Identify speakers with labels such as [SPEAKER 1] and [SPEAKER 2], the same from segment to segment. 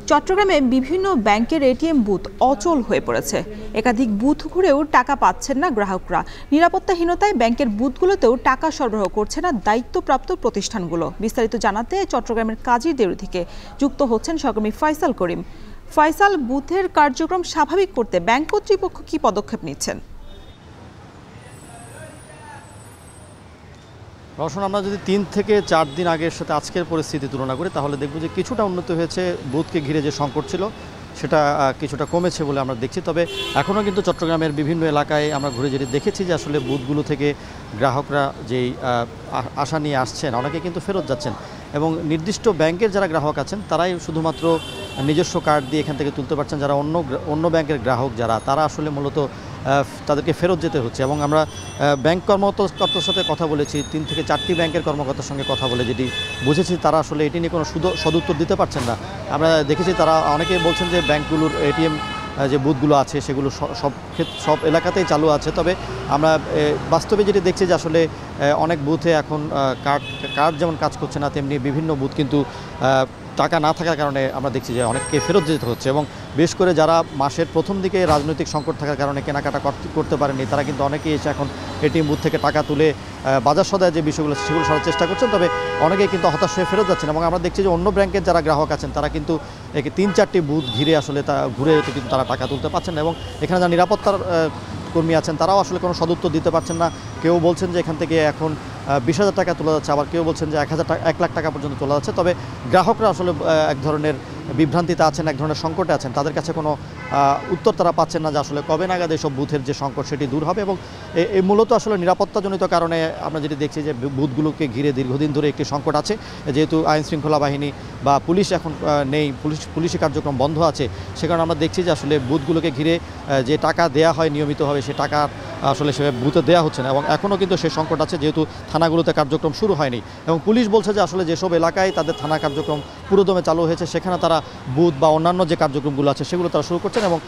[SPEAKER 1] চট্টগ্রামে বিভিন্ন ব্যাংকের এটিএম বুথ অচল হয়ে পড়েছে। একাধিক বুথ ঘুরেও টাকা পাচ্ছেন না গ্রাহকরা। নিরাপত্তাহীনতায় ব্যাংকের বুথগুলোতেও টাকা সরবরাহ করছে না দায়িত্বপ্রাপ্ত প্রতিষ্ঠানগুলো। বিস্তারিত জানাতে চট্টগ্রামের কাজী দেউরি থেকে যুক্ত হচ্ছেন সহকর্মী ফয়সাল করিম। ফয়সাল, বুথের কার্যক্রম স্বাভাবিক করতে ব্যাংক কর্তৃপক্ষ কি পদক্ষেপ নিচ্ছেন?
[SPEAKER 2] রওশন, আমরা যদি 3 থেকে 4 দিন আগের সাথে আজকের পরিস্থিতি তুলনা করি তাহলে দেখব যে কিছুটা উন্নতি হয়েছে। বুথকে ঘিরে যে সংকট ছিল সেটা কিছুটা কমেছে বলে আমরা দেখছি। তবে এখনও কিন্তু চট্টগ্রামের বিভিন্ন এলাকায় আমরা ঘুরে যেতে দেখেছি যে আসলে বুথগুলো থেকে গ্রাহকরা যেই আশা নিয়ে আসছেন অনেকে কিন্তু ফেরত যাচ্ছেন, এবং নির্দিষ্ট ব্যাংকের যারা গ্রাহক আছেন তারাই শুধুমাত্র নিজস্ব কার্ড দিয়ে এখান থেকে তুলতে পারছেন। যারা অন্য ব্যাংকের গ্রাহক তারা আসলে মূলত তাদেরকে ফেরত যেতে হচ্ছে। এবং আমরা ব্যাংক কর্মকর্তার সাথে কথা বলেছি, 3 থেকে 4টি ব্যাংকের কর্মকর্তার সঙ্গে কথা বলে যেটি বুঝেছি তারা আসলে এটি নিয়ে কোনো সদুত্তর দিতে পারছেন না। আমরা দেখেছি তারা অনেকেই বলছেন যে ব্যাংকগুলোর এটিএম যে বুথগুলো আছে সেগুলো সব এলাকাতেই চালু আছে। তবে আমরা বাস্তবে যেটি দেখছি যে আসলে অনেক বুথে এখন কার্ড যেমন কাজ করছে না, তেমনি বিভিন্ন বুথ কিন্তু টাকা না থাকার কারণে আমরা দেখছি যে অনেককে ফেরত যেতে হচ্ছে। এবং বেশ করে যারা মাসের প্রথম দিকে রাজনৈতিক সংকট থাকার কারণে কেনাকাটা করতে পারেনি তারা কিন্তু অনেকেই এসে এখন এটিএম বুথ থেকে টাকা তুলে বাজার সদায় যে বিষয়গুলো সেগুলো সরার চেষ্টা করছেন। তবে অনেকেই কিন্তু হতাশ হয়ে ফেরত যাচ্ছেন। এবং আমরা দেখছি যে অন্য ব্যাংকের যারা গ্রাহক আছেন তারা কিন্তু 3-4টি বুথ ঘিরে আসলে ঘুরে কিন্তু তারা টাকা তুলতে পারছেন না। এবং এখানে যারা নিরাপত্তার কর্মী আছেন তারাও আসলে কোনো সদুত্তর দিতে পারছেন না। কেউ বলছেন যে এখান থেকে এখন 20,000 টাকা তোলা যাচ্ছে, আবার কেউ বলছেন যে 1 লাখ টাকা পর্যন্ত তোলা যাচ্ছে। তবে গ্রাহকরা আসলে এক ধরনের বিভ্রান্তিতে আছেন, এক ধরনের সংকটে আছেন। তাদের কাছে কোনো উত্তর তারা পাচ্ছেন না যে আসলে কবে নাগাদ এসব বুথের যে সংকট সেটি দূর হবে। এবং এই মূলত আসলে নিরাপত্তাজনিত কারণে আমরা যেটি দেখছি যে বুথগুলোকে ঘিরে দীর্ঘদিন ধরে একটি সংকট আছে। যেহেতু আইনশৃঙ্খলা বাহিনী বা পুলিশ এখন নেই, পুলিশি কার্যক্রম বন্ধ আছে, সে কারণে আমরা দেখছি যে আসলে বুথগুলোকে ঘিরে যে টাকা দেয়া হয় নিয়মিতভাবে সে টাকা আসলে সে বুথে দেওয়া হচ্ছে না। এবং এখনও কিন্তু সে সংকট আছে যেহেতু থানাগুলোতে কার্যক্রম শুরু হয়নি। এবং পুলিশ বলছে যে আসলে যেসব এলাকায় তাদের থানা কার্যক্রম পুরোদমে চালু হয়েছে সেখানে তারা বুথ বা অন্যান্য যে কার্যক্রমগুলো আছে সেগুলো তারা শুরু করছেন। এবং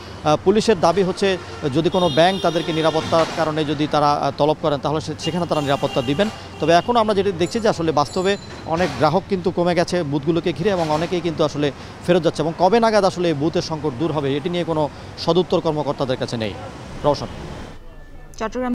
[SPEAKER 2] পুলিশের দাবি হচ্ছে যদি কোনো ব্যাংক তাদেরকে নিরাপত্তার কারণে যদি তারা তলব করেন তাহলে সেখানে তারা নিরাপত্তা দিবেন। তবে এখনও আমরা যেটি দেখছি যে আসলে বাস্তবে অনেক গ্রাহক কিন্তু কমে গেছে বুথগুলোকে ঘিরে, এবং অনেকেই কিন্তু আসলে ফেরত যাচ্ছে। এবং কবে নাগাদ আসলে বুথের সংকট দূর হবে এটি নিয়ে কোনো সদুত্তর কর্মকর্তাদের কাছে নেই। রওশন।
[SPEAKER 1] চট্টগ্রাম